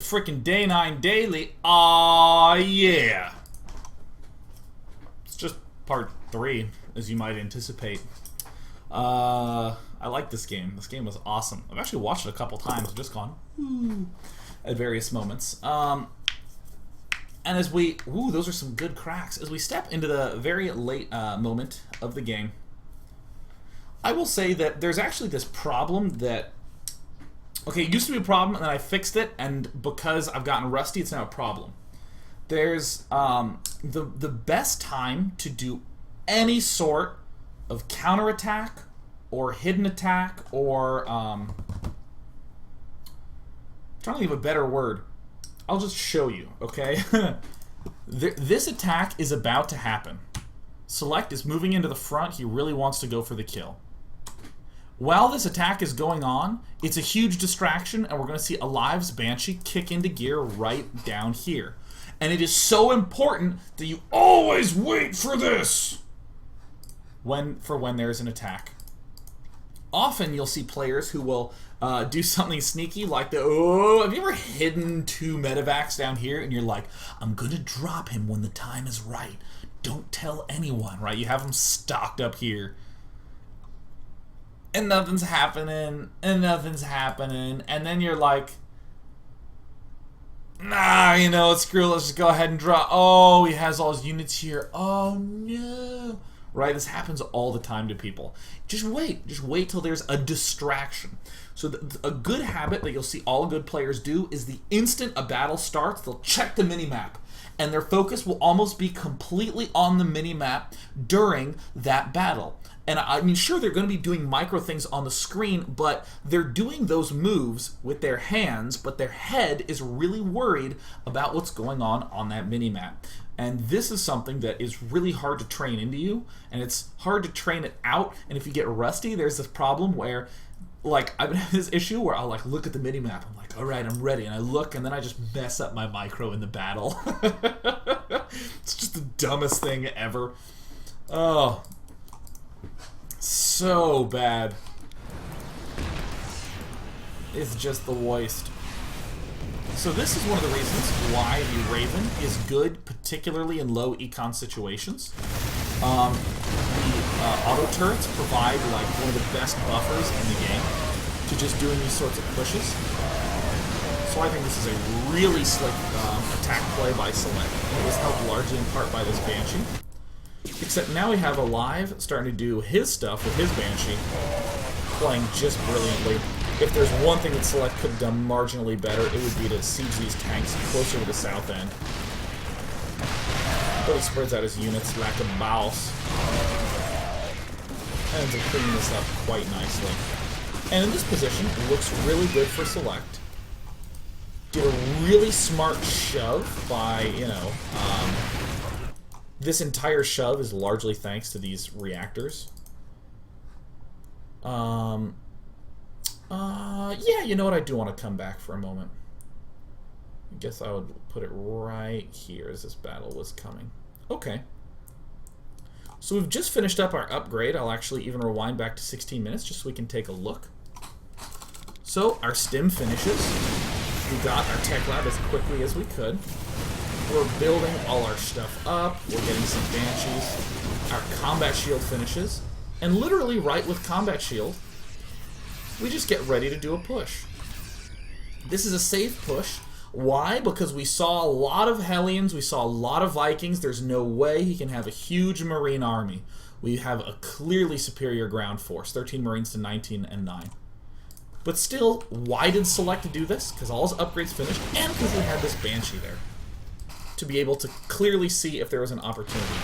freaking day 9 daily. Aw, yeah. It's just part 3, as you might anticipate. I like this game. This game was awesome. I've actually watched it a couple times. I've just gone, ooh, at various moments. And as we... Ooh, those are some good cracks. As we step into the very late moment of the game, I will say that there's actually this problem that... Okay, it used to be a problem, and then I fixed it, and because I've gotten rusty, it's now a problem. There's the best time to do any sort of counterattack or hidden attack or I'm trying to think of a better word. I'll just show you, okay? This attack is about to happen. Select is moving into the front. He really wants to go for the kill. While this attack is going on, it's a huge distraction, and we're going to see aLive's Banshee kick into gear right down here. And it is so important that you always wait for this when there's an attack. Often you'll see players who will do something sneaky like have you ever hidden 2 medevacs down here and you're like, I'm going to drop him when the time is right. Don't tell anyone, right? You have them stocked up here. And nothing's happening, and nothing's happening, and then you're like, nah, you know, screw it, let's just go ahead and drop. Oh, he has all his units here. Oh, no. Right? This happens all the time to people. Just wait till there's a distraction. So a good habit that you'll see all good players do is the instant a battle starts, they'll check the mini-map. And their focus will almost be completely on the mini-map during that battle. And I mean, sure, they're going to be doing micro things on the screen, but they're doing those moves with their hands, but their head is really worried about what's going on that mini-map. And this is something that is really hard to train into you, and it's hard to train it out. And if you get rusty, there's this problem where, like, I've been having this issue where I'll, like, look at the mini-map. I'm like, all right, I'm ready. And I look, and then I just mess up my micro in the battle. It's just the dumbest thing ever. Oh, so bad. It's just the worst. So this is one of the reasons why the Raven is good, particularly in low econ situations. The auto turrets provide like one of the best buffers in the game to just doing these sorts of pushes. So I think this is a really slick attack play by Select. It was helped largely in part by this Banshee. Except now we have aLive starting to do his stuff with his Banshee, playing just brilliantly. If there's one thing that Select could have done marginally better, it would be to siege these tanks closer to the south end. But he spreads out his units like a boss. And ends up cleaning this up quite nicely. And in this position, it looks really good for Select. Did a really smart shove by, you know, this entire shove is largely thanks to these reactors. Yeah, you know what? I do want to come back for a moment. I guess I would put it right here as this battle was coming. Okay. So we've just finished up our upgrade. I'll actually even rewind back to 16 minutes just so we can take a look. So our stim finishes. We got our tech lab as quickly as we could. We're building all our stuff up. We're getting some Banshees. Our combat shield finishes. And literally right with combat shield, we just get ready to do a push. This is a safe push. Why? Because we saw a lot of Hellions, we saw a lot of Vikings. There's no way he can have a huge Marine army. We have a clearly superior ground force, 13 Marines to 19 and 9. But still, why did Select do this? Because all his upgrades finished, and because we had this Banshee there to be able to clearly see if there was an opportunity.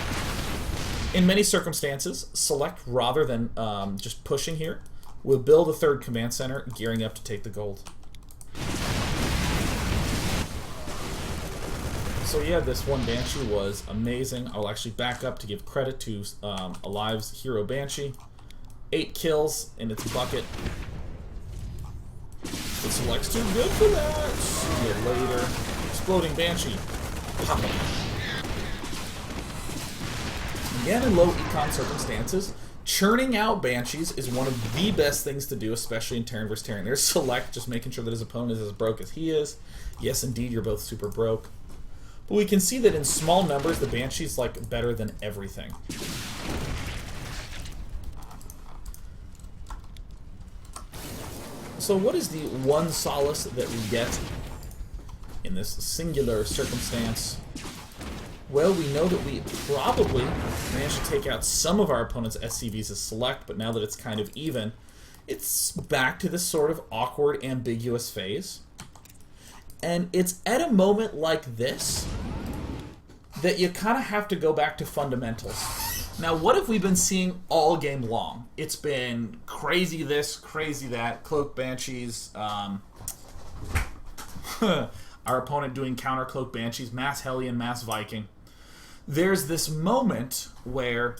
In many circumstances, Select, rather than just pushing here, will build a third command center, gearing up to take the gold. So yeah, this one Banshee was amazing. I'll actually back up to give credit to aLive's hero Banshee. 8 kills in its bucket. But Select's too good for that. See you later. Exploding Banshee. Pop him. Again, in low econ circumstances, Churning out Banshees is one of the best things to do, especially in Terran vs. Terran. There's SeleCT, just making sure that his opponent is as broke as he is. Yes, indeed, you're both super broke. But we can see that in small numbers, the Banshee's like better than everything. So what is the one solace that we get in this singular circumstance? Well, we know that we probably managed to take out some of our opponent's SCVs as SeleCT, but now that it's kind of even, it's back to this sort of awkward, ambiguous phase. And it's at a moment like this that you kind of have to go back to fundamentals. Now, what have we been seeing all game long? It's been crazy this, crazy that, Cloak Banshees, our opponent doing counter Cloak Banshees, Mass Hellion, Mass Viking. There's this moment where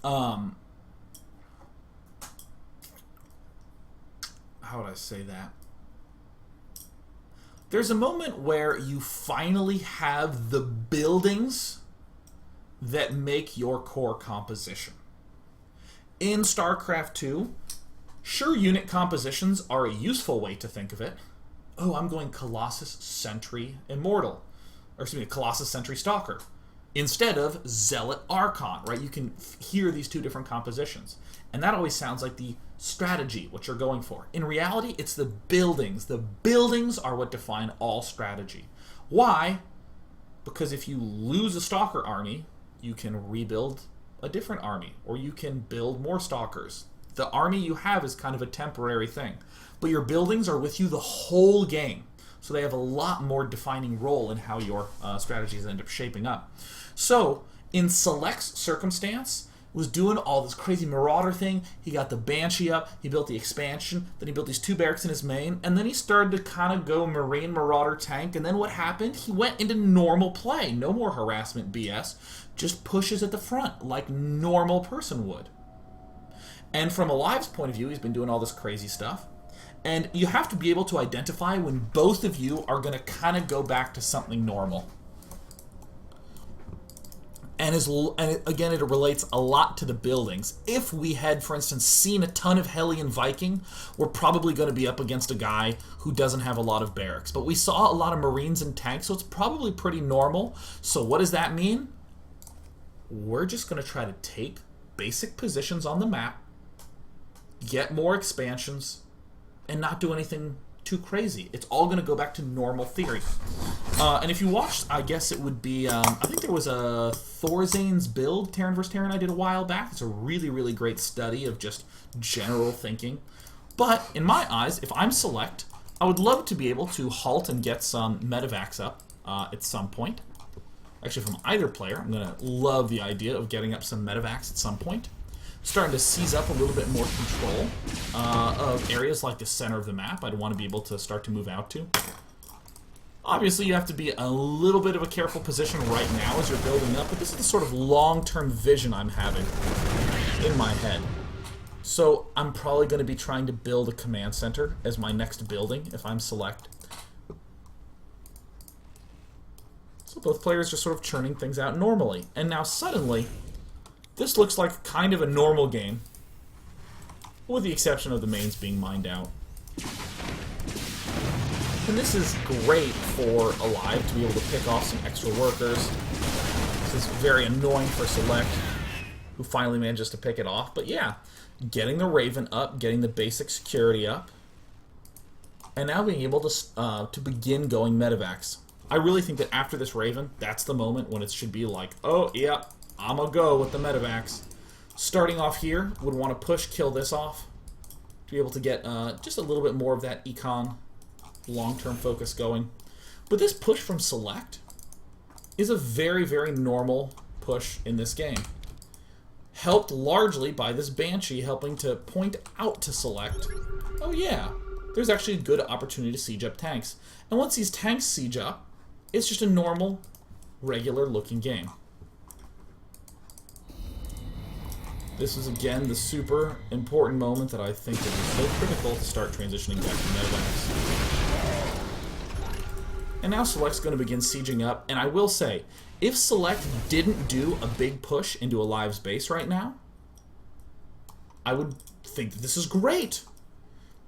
how would I say that? There's a moment where you finally have the buildings that make your core composition. In StarCraft 2, sure, unit compositions are a useful way to think of it. Oh, I'm going Colossus, Sentry, Immortal. Or excuse me, Colossus, Sentry, Stalker. Instead of Zealot, Archon, right? You can hear these two different compositions. And that always sounds like the strategy, what you're going for. In reality, it's the buildings. The buildings are what define all strategy. Why? Because if you lose a Stalker army, you can rebuild a different army, or you can build more Stalkers. The army you have is kind of a temporary thing. But your buildings are with you the whole game. So they have a lot more defining role in how your strategies end up shaping up. So, in SeleCT's circumstance, was doing all this crazy Marauder thing. He got the Banshee up, he built the expansion, then he built these 2 barracks in his main, and then he started to kind of go Marine Marauder tank, and then what happened? He went into normal play. No more harassment BS. Just pushes at the front like normal person would. And from aLive's point of view, he's been doing all this crazy stuff. And you have to be able to identify when both of you are going to kind of go back to something normal. And again, it relates a lot to the buildings. If we had, for instance, seen a ton of Hellion Viking, we're probably going to be up against a guy who doesn't have a lot of barracks. But we saw a lot of Marines and tanks, so it's probably pretty normal. So what does that mean? We're just going to try to take basic positions on the map, get more expansions, and not do anything too crazy. It's all going to go back to normal theory. And if you watched, I guess it would be, I think there was a Thorzane's build, Terran vs. Terran, I did a while back. It's a really, really great study of just general thinking. But in my eyes, if I'm SeleCT, I would love to be able to halt and get some medevacs up at some point. Actually, from either player, I'm going to love the idea of getting up some medevacs at some point. Starting to seize up a little bit more control of areas like the center of the map I'd want to be able to start to move out to. Obviously, you have to be a little bit of a careful position right now as you're building up, but this is the sort of long-term vision I'm having in my head. So I'm probably going to be trying to build a command center as my next building if I'm SeleCT. So both players just sort of churning things out normally. And now suddenly, this looks like kind of a normal game, with the exception of the mains being mined out. And this is great for aLive to be able to pick off some extra workers. This is very annoying for SeleCT, who finally manages to pick it off. But yeah, getting the Raven up, getting the basic security up, and now being able to begin going medevacs. I really think that after this Raven, that's the moment when it should be like, oh, yeah, I'm going to go with the medevacs. Starting off here, would want to push, kill this off, to be able to get just a little bit more of that Econ long-term focus going. But this push from SeleCT is a very, very normal push in this game. Helped largely by this Banshee helping to point out to SeleCT, oh yeah, there's actually a good opportunity to siege up tanks. And once these tanks siege up, it's just a normal, regular-looking game. This is, again, the super important moment that I think that is so critical to start transitioning back to medevacs. And now SeleCT's going to begin sieging up, and I will say, if SeleCT didn't do a big push into aLive's base right now, I would think that this is great.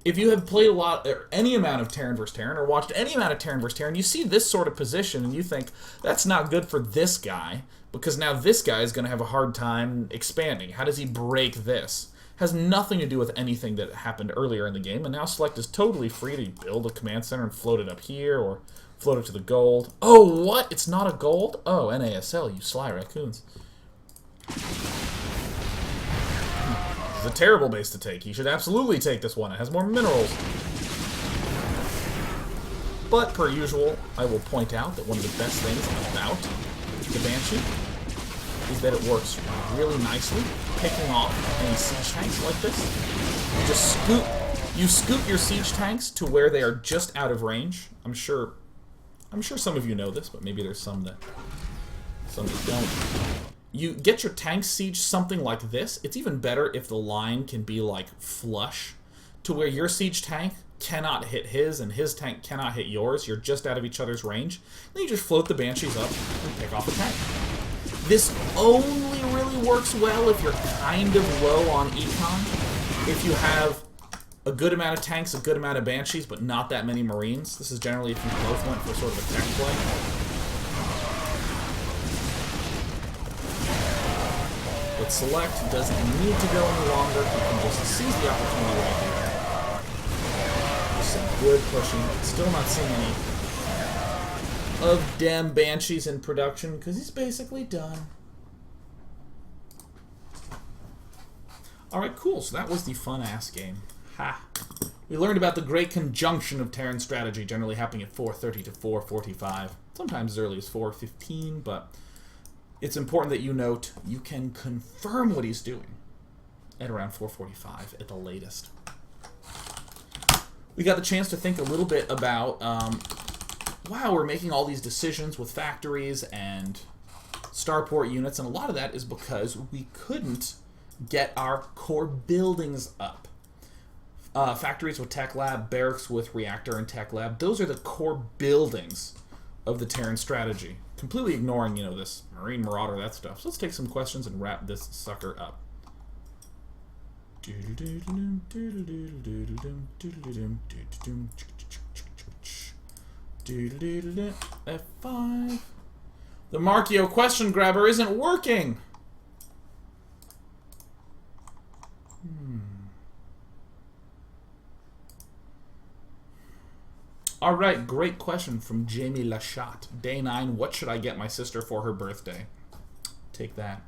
If you have played a lot, or any amount of Terran vs. Terran, or watched any amount of Terran vs. Terran, you see this sort of position, and you think, that's not good for this guy, because now this guy is going to have a hard time expanding. How does he break this? Has nothing to do with anything that happened earlier in the game, and now Select is totally free to build a command center and float it up here, or float it to the gold. Oh, what? It's not a gold? Oh, NASL, you sly raccoons. It's a terrible base to take. He should absolutely take this one. It has more minerals. But, per usual, I will point out that one of the best things about the Banshee is that it works really nicely, picking off any siege tanks like this. You scoot your siege tanks to where they are just out of range. I'm sure some of you know this, but maybe there's some that don't. You get your tank siege something like this. It's even better if the line can be like flush to where your siege tank cannot hit his and his tank cannot hit yours. You're just out of each other's range. Then you just float the Banshees up and pick off a tank. This only really works well if you're kind of low on Econ. If you have a good amount of tanks, a good amount of Banshees, but not that many Marines. This is generally if you both went for sort of a tech play. But Select doesn't need to go any longer. He can just seize the opportunity right here. Just some good pushing. Still not seeing any of damn Banshees in production because he's basically done. Alright, cool. So that was the fun-ass game. Ha! We learned about the great conjunction of Terran strategy generally happening at 4:30 to 4:45. Sometimes as early as 4:15, but it's important that you note you can confirm what he's doing at around 4:45 at the latest. We got the chance to think a little bit about, wow, we're making all these decisions with factories and starport units, and a lot of that is because we couldn't get our core buildings up. Factories with Tech Lab, barracks with Reactor and Tech Lab, those are the core buildings of the Terran strategy. Completely ignoring, you know, this Marine Marauder, that stuff. So let's take some questions and wrap this sucker up. F5. The Markio question grabber isn't working! Alright, great question from Jamie Lachat. Day 9, what should I get my sister for her birthday? Take that.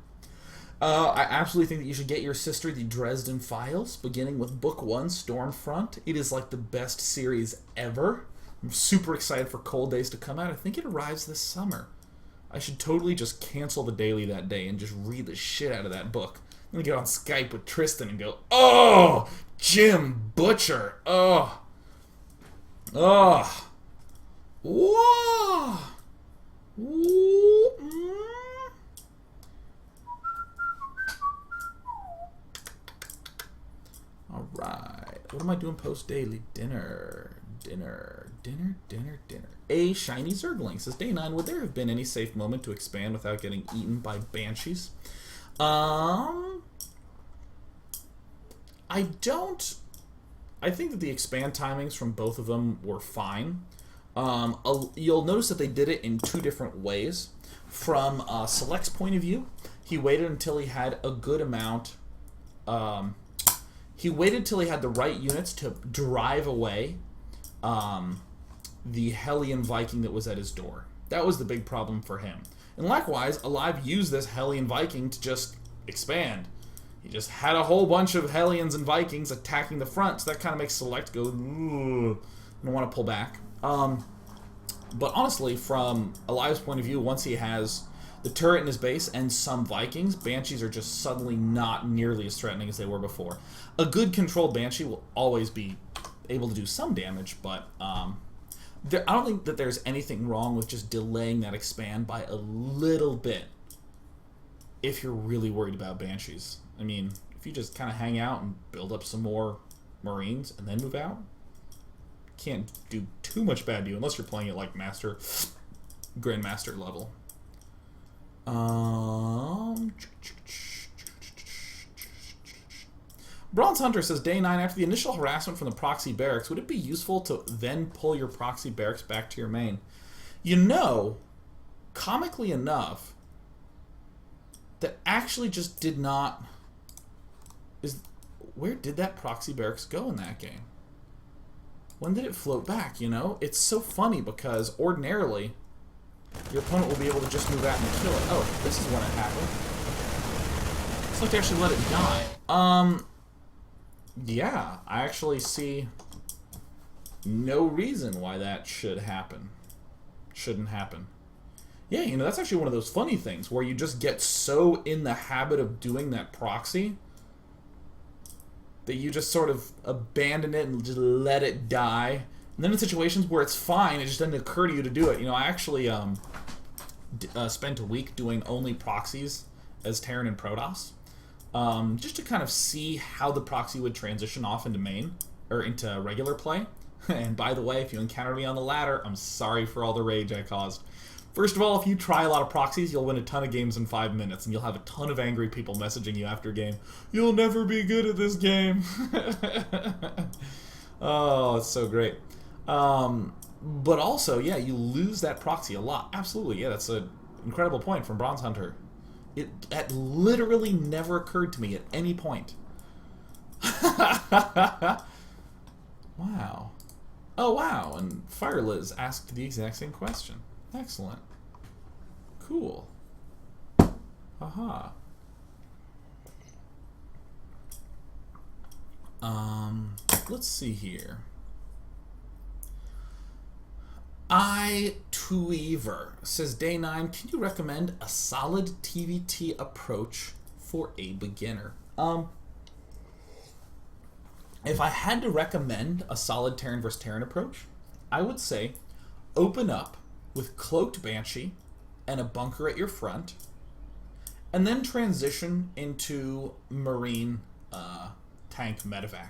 I absolutely think that you should get your sister the Dresden Files, beginning with Book 1, Stormfront. It is like the best series ever. I'm super excited for Cold Days to come out. I think it arrives this summer. I should totally just cancel the daily that day and just read the shit out of that book. I'm gonna get on Skype with Tristan and go, oh, Jim Butcher, oh. Oh. Whoa. Alright. What am I doing post-daily? Dinner. A Shiny Zergling says, Day 9, would there have been any safe moment to expand without getting eaten by Banshees? I don't... I think that the expand timings from both of them were fine. You'll notice that they did it in two different ways. From Select's point of view, he waited until he had a good amount. He waited till he had the right units to drive away the Hellion Viking that was at his door. That was the big problem for him. And likewise, aLive used this Hellion Viking to just expand. He just had a whole bunch of Hellions and Vikings attacking the front, so that kind of makes Select go, ooh, and want to pull back. But honestly, from aLive's point of view, once he has the turret in his base and some Vikings, Banshees are just suddenly not nearly as threatening as they were before. A good controlled Banshee will always be able to do some damage, but I don't think that there's anything wrong with just delaying that expand by a little bit if you're really worried about Banshees. I mean, if you just kind of hang out and build up some more Marines and then move out, can't do too much bad to you unless you're playing it like Grandmaster level. Bronze Hunter says, Day 9, after the initial harassment from the proxy barracks, would it be useful to then pull your proxy barracks back to your main? You know, comically enough, that actually just did not... Where did that proxy barracks go in that game? When did it float back, you know? It's so funny because ordinarily, your opponent will be able to just move out and kill it. Oh, this is when it happened. It's like they actually let it die. Yeah, I actually see no reason why that should happen. Shouldn't happen. Yeah, you know, that's actually one of those funny things where you just get so in the habit of doing that proxy that you just sort of abandon it and just let it die. And then in situations where it's fine, it just doesn't occur to you to do it. You know, I actually spent a week doing only proxies as Terran and Protoss. Just to kind of see how the proxy would transition off into main, or into regular play. And by the way, if you encounter me on the ladder, I'm sorry for all the rage I caused. First of all, if you try a lot of proxies, you'll win a ton of games in 5 minutes, and you'll have a ton of angry people messaging you after a game. You'll never be good at this game. Oh, it's so great. But also, yeah, you lose that proxy a lot. Absolutely, yeah, that's an incredible point from Bronze Hunter. That literally never occurred to me at any point. Wow. Oh, wow, and FireLiz asked the exact same question. Excellent. Cool. Aha. Let's see here. I2Ever says, Day 9, can you recommend a solid TvT approach for a beginner? If I had to recommend a solid Terran vs. Terran approach, I would say open up with Cloaked Banshee and a bunker at your front, and then transition into Marine tank medevac.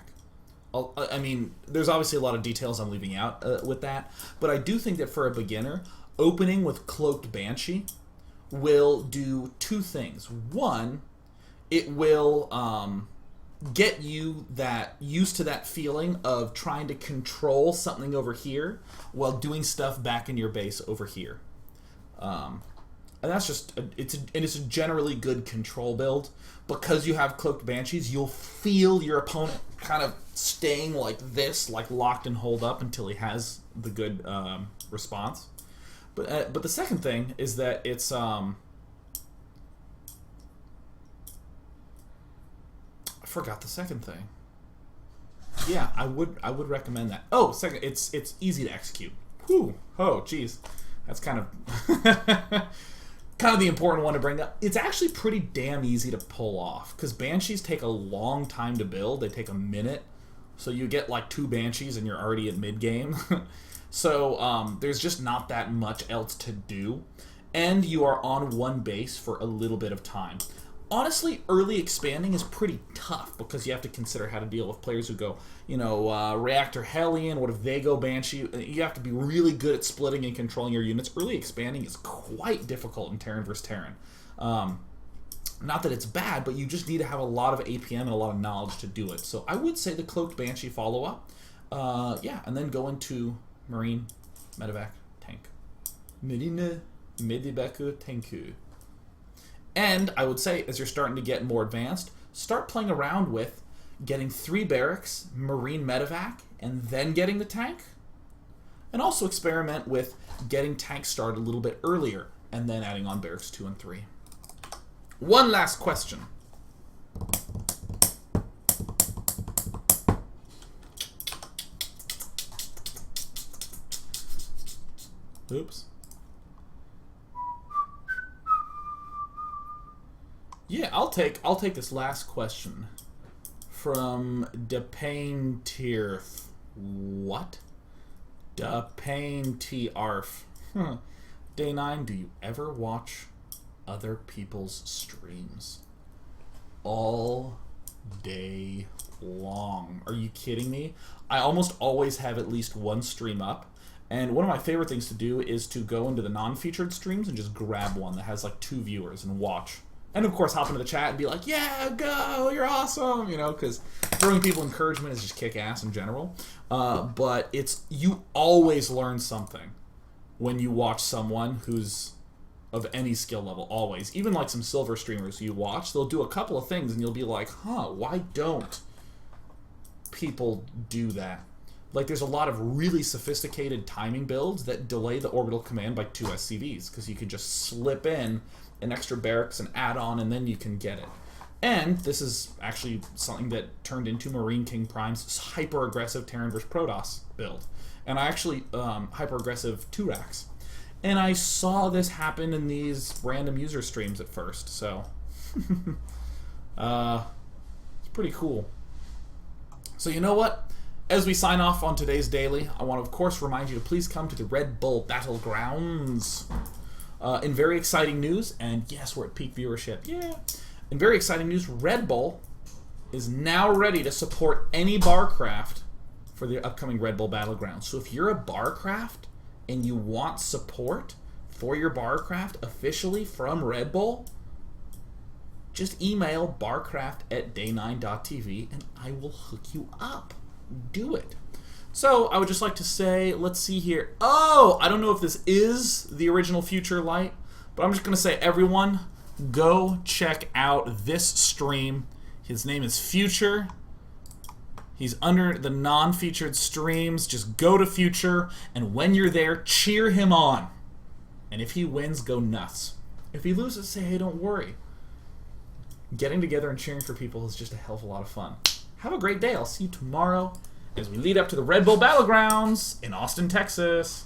I mean, there's obviously a lot of details I'm leaving out with that, but I do think that for a beginner, opening with Cloaked Banshee will do two things. One, it will get you used to that feeling of trying to control something over here while doing stuff back in your base over here. And that's just it's a generally good control build. Because you have Cloaked Banshees, you'll feel your opponent kind of staying like this, like locked and holed up until he has the good response. But the second thing is that it's I forgot the second thing. Yeah, I would recommend that. Oh, second, it's easy to execute. Whew. Oh, geez, that's kind of kind of the important one to bring up. It's actually pretty damn easy to pull off because Banshees take a long time to build. They take a minute, so you get like 2 Banshees and you're already at mid game. So there's just not that much else to do, and you are on one base for a little bit of time. Honestly, early expanding is pretty tough because you have to consider how to deal with players who go, you know, Reactor Hellion. What if they go Banshee? You have to be really good at splitting and controlling your units. Early expanding is quite difficult in Terran vs. Terran. Not that it's bad, but you just need to have a lot of APM and a lot of knowledge to do it. So I would say the Cloaked Banshee follow-up. Yeah, and then go into Marine, Medevac, Tank. Marine, Medevac, Tanku. And I would say, as you're starting to get more advanced, start playing around with getting 3 barracks, Marine Medevac, and then getting the tank. And also experiment with getting tank started a little bit earlier, and then adding on barracks 2 and 3. One last question. Oops. Yeah, I'll take this last question from Depain Tierf. What? Depain Tierf. Day 9, do you ever watch other people's streams? All day long. Are you kidding me? I almost always have at least one stream up. And one of my favorite things to do is to go into the non-featured streams and just grab one that has like 2 viewers and watch. And of course, hop into the chat and be like, yeah, go, you're awesome, you know, because throwing people encouragement is just kick ass in general. But you always learn something when you watch someone who's of any skill level, always. Even like some silver streamers you watch, they'll do a couple of things and you'll be like, huh, why don't people do that? Like, there's a lot of really sophisticated timing builds that delay the orbital command by 2 SCVs, because you can just slip in an extra barracks and add on, and then you can get it. And this is actually something that turned into Marine King Prime's hyper-aggressive Terran vs. Protoss build. And I actually, hyper-aggressive 2 racks. And I saw this happen in these random user streams at first, so it's pretty cool. So you know what? As we sign off on today's daily, I want to, of course, remind you to please come to the Red Bull Battlegrounds. In very exciting news, and yes, we're at peak viewership, yeah. In very exciting news, Red Bull is now ready to support any barcraft for the upcoming Red Bull Battlegrounds. So if you're a barcraft and you want support for your barcraft officially from Red Bull, just email barcraft@day9.tv and I will hook you up. Do it. So I would just like to say, let's see here. Oh, I don't know if this is the original Future Light, but I'm just going to say, everyone, go check out this stream. His name is Future. He's under the non-featured streams. Just go to Future, and when you're there, cheer him on. And if he wins, go nuts. If he loses, say, hey, don't worry. Getting together and cheering for people is just a hell of a lot of fun. Have a great day. I'll see you tomorrow as we lead up to the Red Bull Battlegrounds in Austin, Texas.